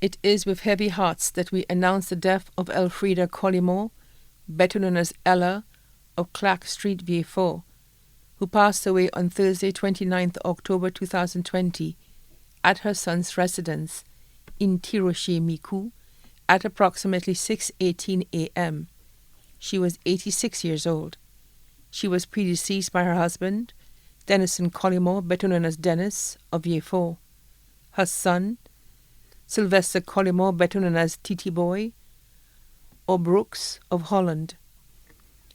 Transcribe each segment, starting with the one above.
It is with heavy hearts that we announce the death of Elfrida Collymore, better known as Ella, of Clark Street, Vieux-Fort, who passed away on Thursday, 29th October 2020, at her son's residence in Tirocher-Micou at approximately 6:18 a.m. She was 86 years old. She was predeceased by her husband, Denison Collymore, better known as Dennis, of Vieux-Fort, her son, Sylvester Collymore, better known as Titi Boy, or Brooks, of Holland.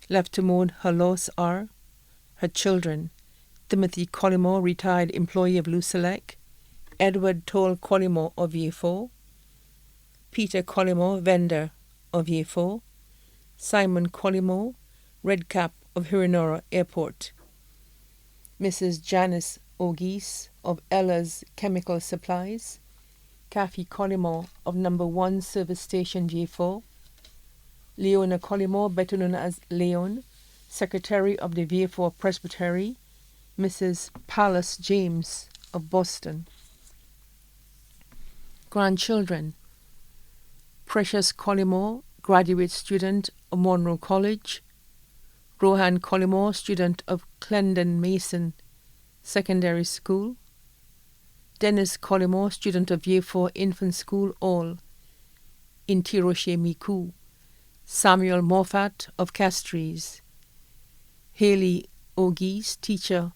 Left to mourn her loss are her children, Timothy Collymore, retired employee of Lucelec, Edward Toll Collymore of Vieux-Fort, Peter Collymore, vendor of Vieux-Fort, Simon Collymore, redcap of Hiranora Airport, Mrs. Janice O'Geese of Ella's Chemical Supplies, Kathy Collymore of No. 1 Service Station Vieux-Fort, Leona Collymore, better known as Leon, Secretary of the Vieux-Fort Presbytery, Mrs. Pallas James of Boston. Grandchildren: Precious Collymore, graduate student of Monroe College, Rohan Collymore, student of Clendon Mason Secondary School, Dennis Collymore, student of Vieux-Fort Infant School, all in Tirocher-Micou, Samuel Moffat of Castries, Haley O'Geese, teacher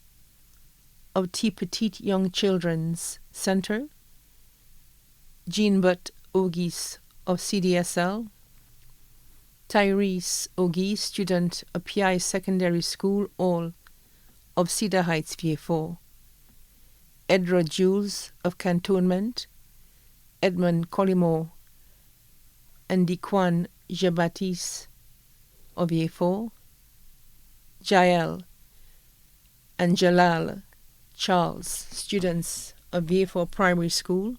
of T. Petite Young Children's Center, Jean Butt O'Geese of CDSL, Tyrese O'Geese, student of PI Secondary School, all of Cedar Heights, Vieux-Fort, Edra Jules of Cantonment, Edmund Collymore and Diquan Jean-Baptiste of Vieux-Fort, Jael and Jalal Charles, students of Vieux-Fort Primary School,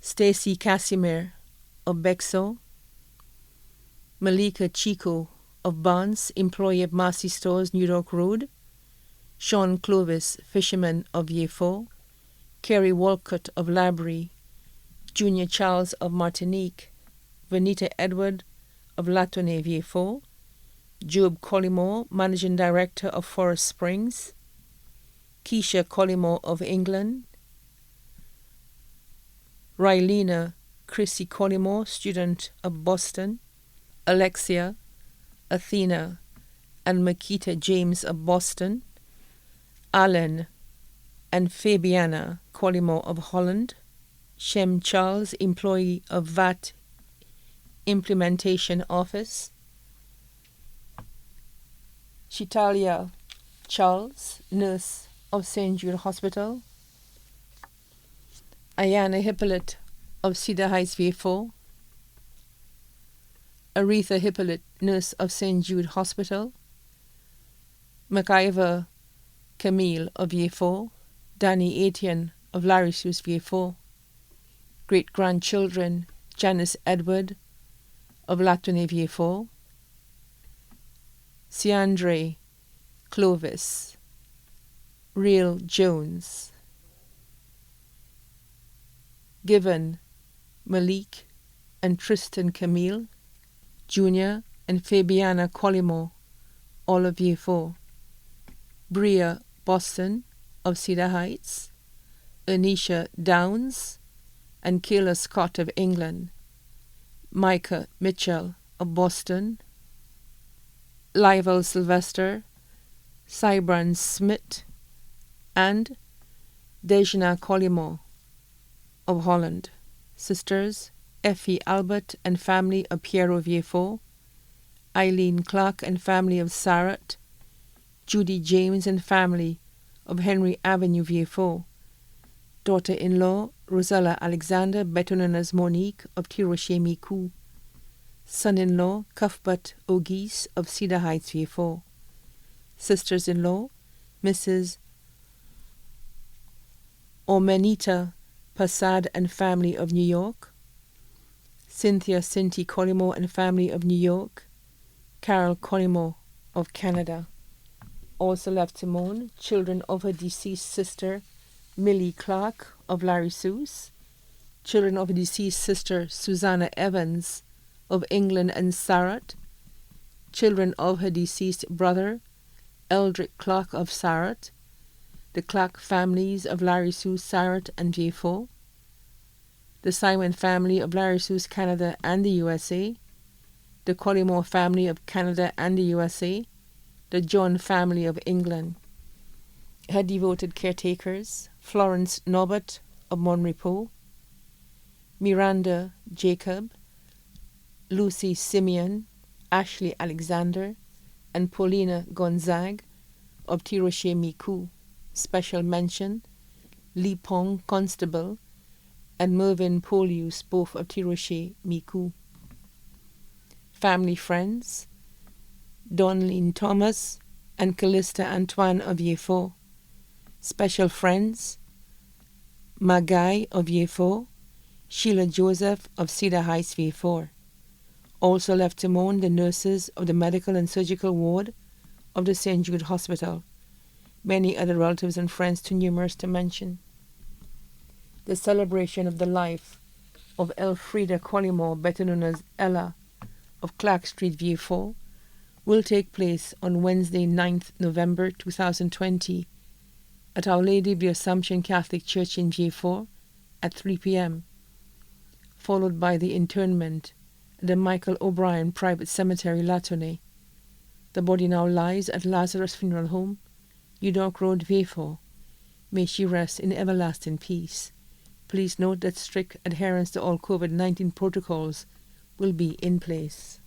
Stacy Casimir of Bexo, Malika Chico of Barnes, employee of Massey Stores, New York Road, Sean Clovis, fisherman of Vieux-Fort, Kerry Walcott of Labrie, Junior Charles of Martinique, Vanita Edward of Latonnais Vieux-Fort, Job Collymore, Managing Director of Forest Springs, Keisha Collymore of England, Rylena Chrissy Collymore, student of Boston, Alexia, Athena, and Makita James of Boston, Alan and Fabiana Collymore of Holland, Shem Charles, employee of VAT Implementation Office, Chitalia Charles, nurse of St. Jude Hospital, Ayana Hippolyte of Cedar Heights, Vieux-Fort, Aretha Hippolyte, nurse of St. Jude Hospital, MacIver Camille of Vieux-Fort, Danny Etienne of Larry-Sous Vieux-Fort, great-grandchildren Janice Edward of Latonnais Vieux-Fort, Ciandre Clovis, Real Jones, Given Malik and Tristan Camille, Junior and Fabiana Collymore, all of Vieux-Fort, Bria Boston of Cedar Heights, Anisha Downs and Kayla Scott of England, Micah Mitchell of Boston, Livel Sylvester, Cybran Smith, and Dejna Collymore of Holland. Sisters Effie Albert and family of Piero Vieux-Fort, Eileen Clark and family of Sarat, Judy James and family of Henry Avenue Vieux-Fort, daughter-in-law Rosella Alexander, better known as Monique of Tirocher-Micou, son-in-law Cuthbert O'Geese of Cedar Heights Vieux-Fort, sisters-in-law Mrs. Ormenita Passad and family of New York, Cynthia Cinty Collymore and family of New York, Carol Collymore of Canada. Also left to mourn, children of her deceased sister Millie Clark of Larry-Sous, children of a deceased sister Susanna Evans of England and Sarat, children of her deceased brother Eldrick Clark of Sarat, the Clark families of Larry Sue Sarat and Vieux, the Simon family of Larry Sue's Canada and the USA, the Collymore family of Canada and the USA, the John family of England. Her devoted caretakers, Florence Norbert of Monrepo, Miranda Jacob, Lucy Simeon, Ashley Alexander, and Paulina Gonzague of Tiroche Miku. Special mention, Li Pong Constable and Mervyn Polius, both of Tiroche Miku. Family friends, Donlene Thomas and Callista Antoine of Vieux. Special friends, Magai of Vieux, Sheila Joseph of Cedar Heights Vieux. Also left to mourn the nurses of the medical and surgical ward of the St. Jude Hospital. Many other relatives and friends too numerous to mention. The celebration of the life of Elfrida Collymore, better known as Ella, of Clark Street, Vieux, will take place on Wednesday, 9th November 2020 at Our Lady of the Assumption Catholic Church in Vieux at 3 p.m., followed by the interment at the Michael O'Brien Private Cemetery, Latone. The body now lies at Lazarus Funeral Home, Udon Road, Vieux. May she rest in everlasting peace. Please note that strict adherence to all COVID-19 protocols will be in place.